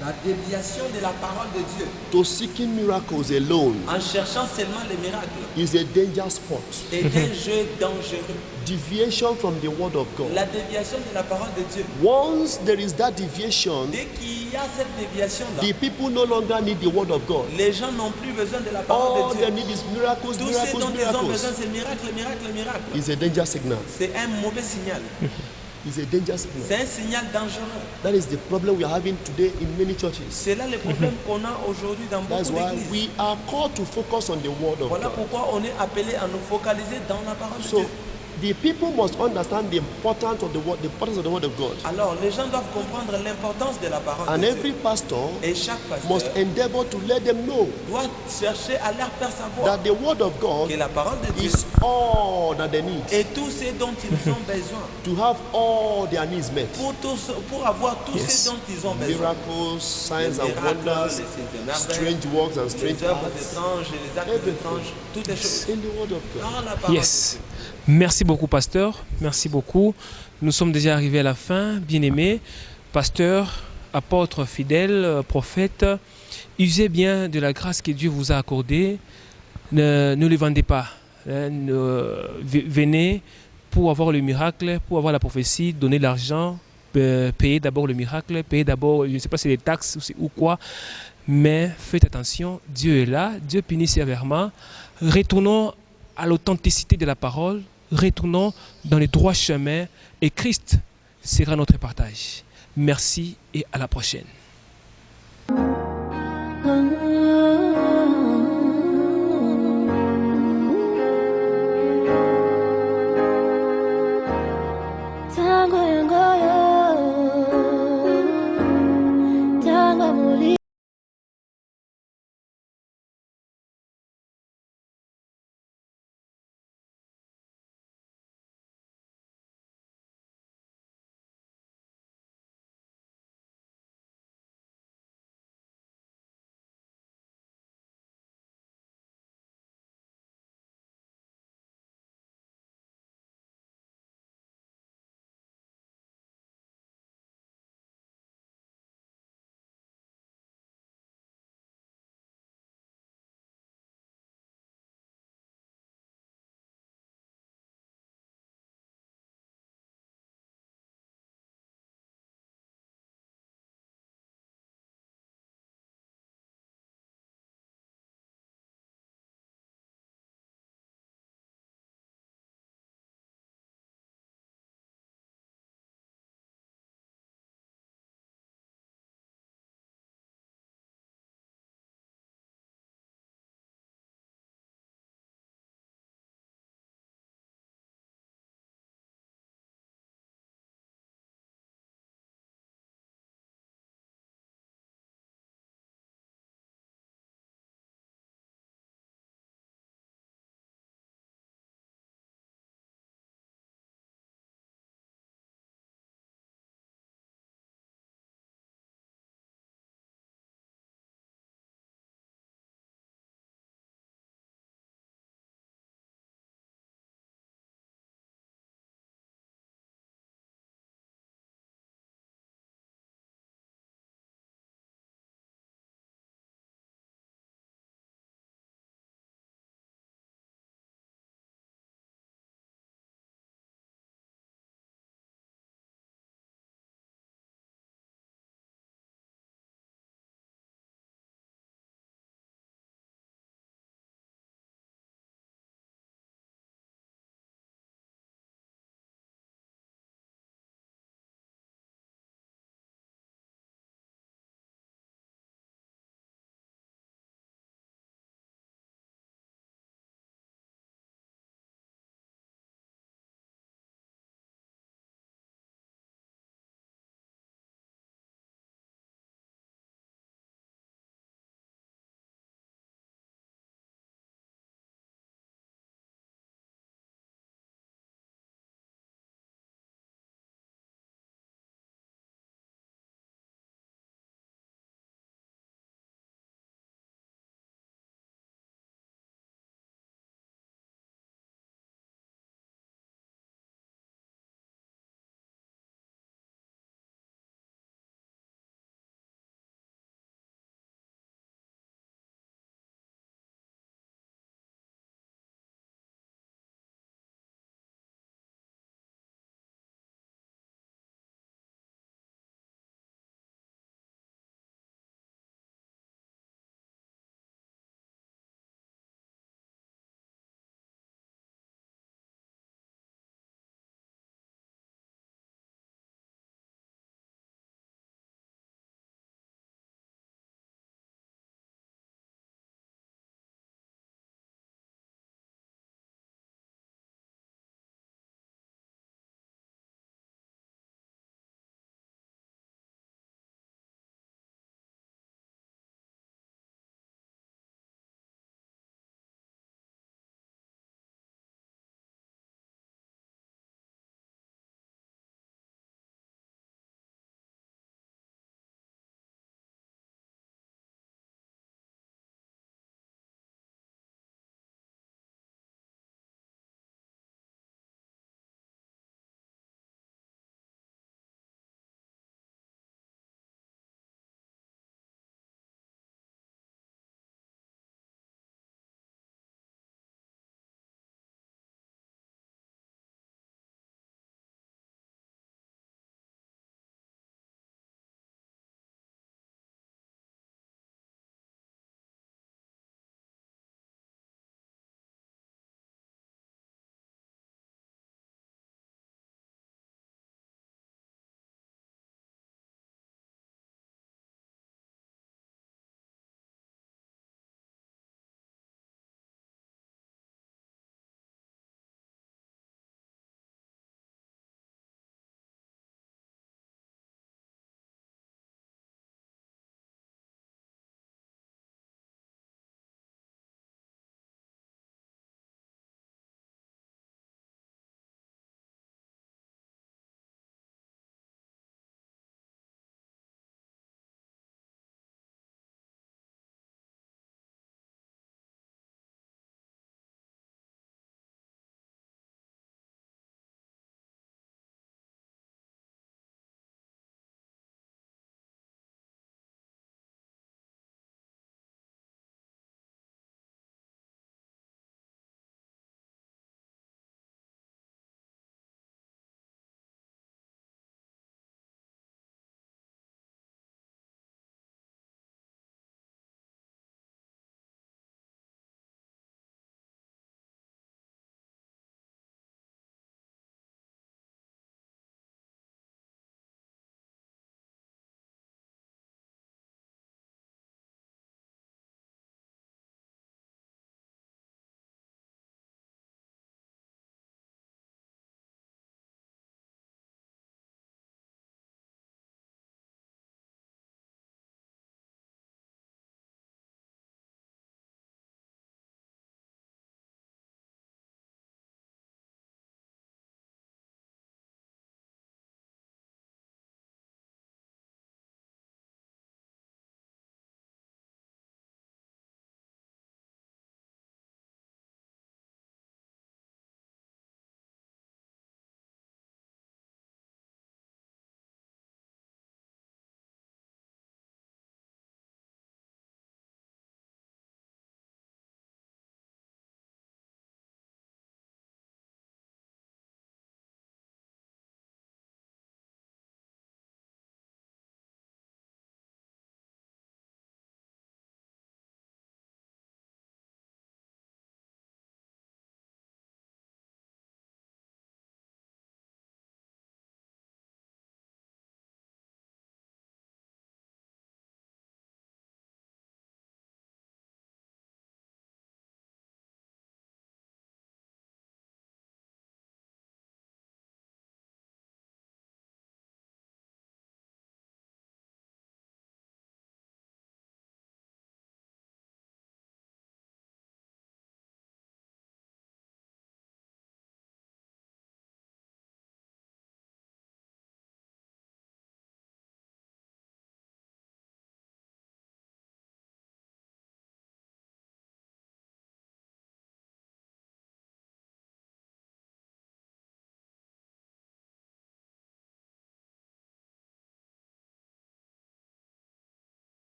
la déviation de la parole de Dieu to seeking miracles alone en cherchant seulement les miracles is a danger spot. est un jeu dangereux. Deviation from the word of God. La déviation de la parole de Dieu. Once there is that deviation, Dès qu'il y a cette déviation-là, the people no longer need the word of God. les gens n'ont plus besoin de la parole All de they Dieu. need is miracles, Tout ce miracles, dont ils ont besoin, miracles. c'est miracle. It's a danger signal. C'est un mauvais signal. It's a danger signal. C'est un signal dangereux. That is the problem we are having today in many churches. C'est là le problème qu'on a aujourd'hui dans That's beaucoup why d'églises. we are called to focus on the word of Voilà God. pourquoi on est appelé à nous focaliser dans la parole de So, Dieu. the people must understand the importance of the word, of God. Alors, les gens doivent comprendre l'importance de la parole And de every Dieu. pastor Et chaque must pasteur endeavor to let them know doit chercher à leur faire savoir that the word of God que la parole de Dieu is all that they need est tout ce dont ils ont besoin to have all their needs met. pour avoir tout Yes. ce dont ils ont besoin. Miracles, signs Les and miracles, wonders, les signes et merveilles, strange works and strange les œuvres acts étranges et les actes Everything. étranges, toutes les choses. in the word of God. Dans la parole Yes. de Dieu. Merci beaucoup, pasteur. Merci beaucoup. Nous sommes déjà arrivés à la fin, bien-aimés. Pasteur, apôtre fidèle, prophète, usez bien de la grâce que Dieu vous a accordée. Ne les vendez pas. Venez pour avoir le miracle, pour avoir la prophétie, donnez l'argent, payez d'abord le miracle, payez d'abord, je ne sais pas si c'est des taxes ou quoi, mais faites attention, Dieu est là, Dieu punit sévèrement. Retournons à l'authenticité de la parole, retournons dans le droit chemin et Christ sera notre partage. Merci et à la prochaine.